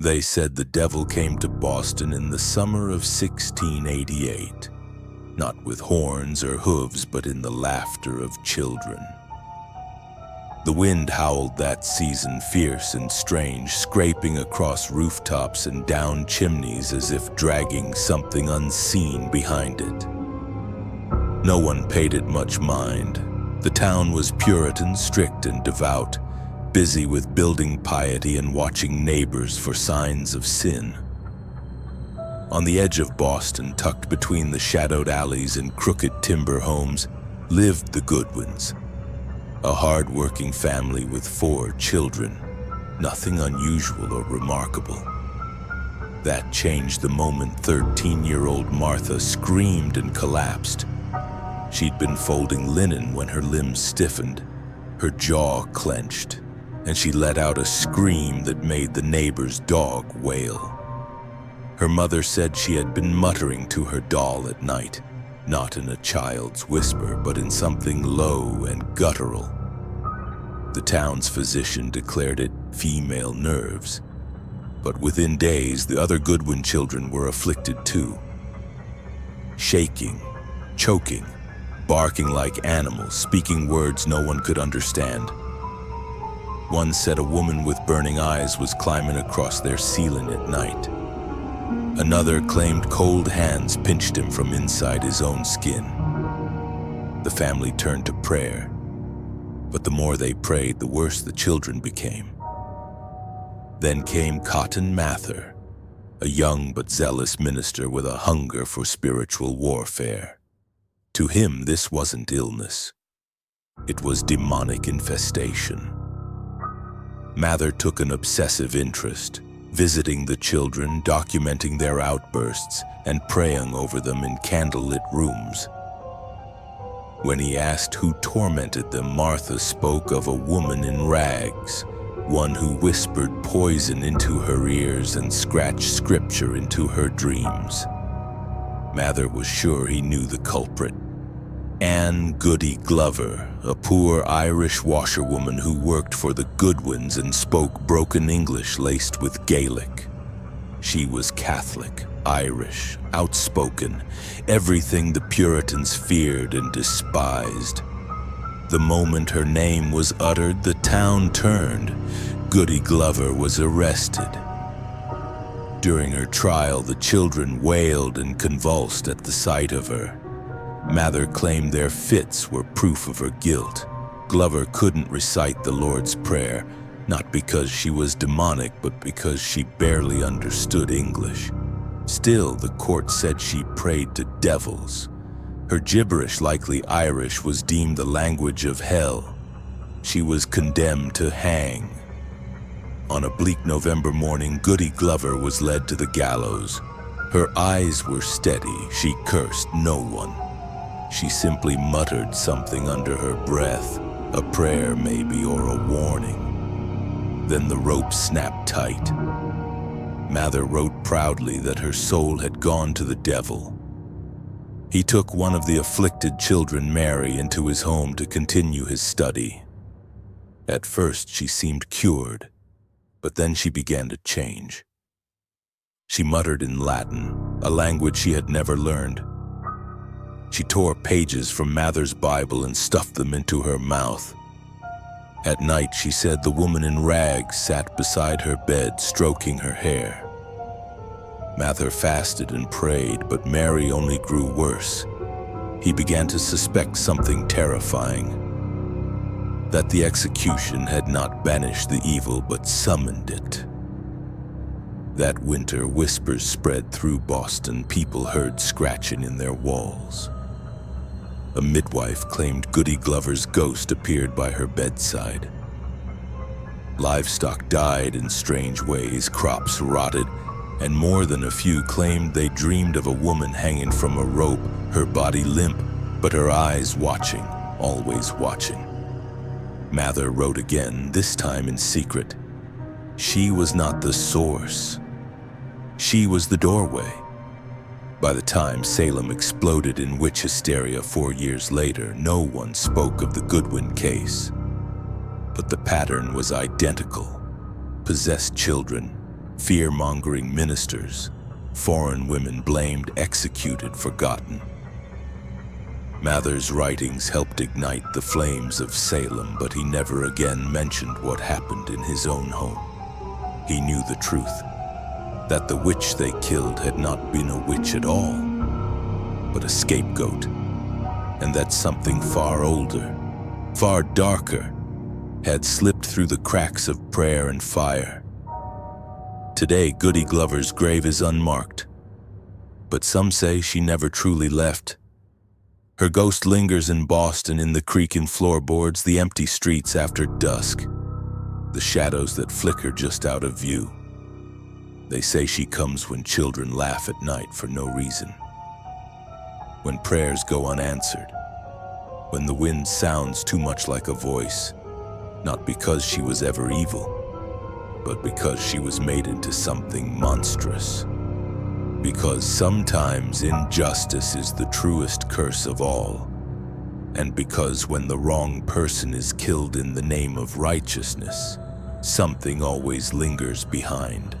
They said the devil came to Boston in the summer of 1688, not with horns or hooves, but in the laughter of children. The wind howled that season, fierce and strange, scraping across rooftops and down chimneys as if dragging something unseen behind it. No one paid it much mind. The town was Puritan, strict and devout, busy with building piety and watching neighbors for signs of sin. On the edge of Boston, tucked between the shadowed alleys and crooked timber homes, lived the Goodwins, a hard-working family with 4 children, nothing unusual or remarkable. That changed the moment 13-year-old Martha screamed and collapsed. She'd been folding linen when her limbs stiffened, her jaw clenched, and she let out a scream that made the neighbor's dog wail. Her mother said she had been muttering to her doll at night, not in a child's whisper, but in something low and guttural. The town's physician declared it female nerves, but within days the other Goodwin children were afflicted too. Shaking, choking, barking like animals, speaking words no one could understand. One said a woman with burning eyes was climbing across their ceiling at night. Another claimed cold hands pinched him from inside his own skin. The family turned to prayer, but the more they prayed, the worse the children became. Then came Cotton Mather, a young but zealous minister with a hunger for spiritual warfare. To him, this wasn't illness. It was demonic infestation. Mather took an obsessive interest, visiting the children, documenting their outbursts, and praying over them in candlelit rooms. When he asked who tormented them, Martha spoke of a woman in rags, one who whispered poison into her ears and scratched scripture into her dreams. Mather was sure he knew the culprit. Anne Goody Glover, a poor Irish washerwoman who worked for the Goodwins and spoke broken English laced with Gaelic. She was Catholic, Irish, outspoken, everything the Puritans feared and despised. The moment her name was uttered, the town turned. Goody Glover was arrested. During her trial, the children wailed and convulsed at the sight of her. Mather claimed their fits were proof of her guilt. Glover couldn't recite the Lord's Prayer, not because she was demonic, but because she barely understood English. Still, the court said she prayed to devils. Her gibberish, likely Irish, was deemed the language of hell. She was condemned to hang. On a bleak November morning, Goody Glover was led to the gallows. Her eyes were steady. She cursed no one. She simply muttered something under her breath, a prayer maybe, or a warning. Then the rope snapped tight. Mather wrote proudly that her soul had gone to the devil. He took one of the afflicted children, Mary, into his home to continue his study. At first she seemed cured, but then she began to change. She muttered in Latin, a language she had never learned. She tore pages from Mather's Bible and stuffed them into her mouth. At night, she said the woman in rags sat beside her bed, stroking her hair. Mather fasted and prayed, but Mary only grew worse. He began to suspect something terrifying, that the execution had not banished the evil but summoned it. That winter, whispers spread through Boston. People heard scratching in their walls. A midwife claimed Goody Glover's ghost appeared by her bedside. Livestock died in strange ways, crops rotted, and more than a few claimed they dreamed of a woman hanging from a rope, her body limp, but her eyes watching, always watching. Mather wrote again, this time in secret. She was not the source. She was the doorway. By the time Salem exploded in witch hysteria 4 years later, no one spoke of the Goodwin case. But the pattern was identical. Possessed children, fear-mongering ministers, foreign women blamed, executed, forgotten. Mather's writings helped ignite the flames of Salem, but he never again mentioned what happened in his own home. He knew the truth, that the witch they killed had not been a witch at all, but a scapegoat, and that something far older, far darker, had slipped through the cracks of prayer and fire. Today, Goody Glover's grave is unmarked, but some say she never truly left. Her ghost lingers in Boston, in the creaking floorboards, the empty streets after dusk, the shadows that flicker just out of view. They say she comes when children laugh at night for no reason, when prayers go unanswered, when the wind sounds too much like a voice, not because she was ever evil, but because she was made into something monstrous. Because sometimes injustice is the truest curse of all, and because when the wrong person is killed in the name of righteousness, something always lingers behind.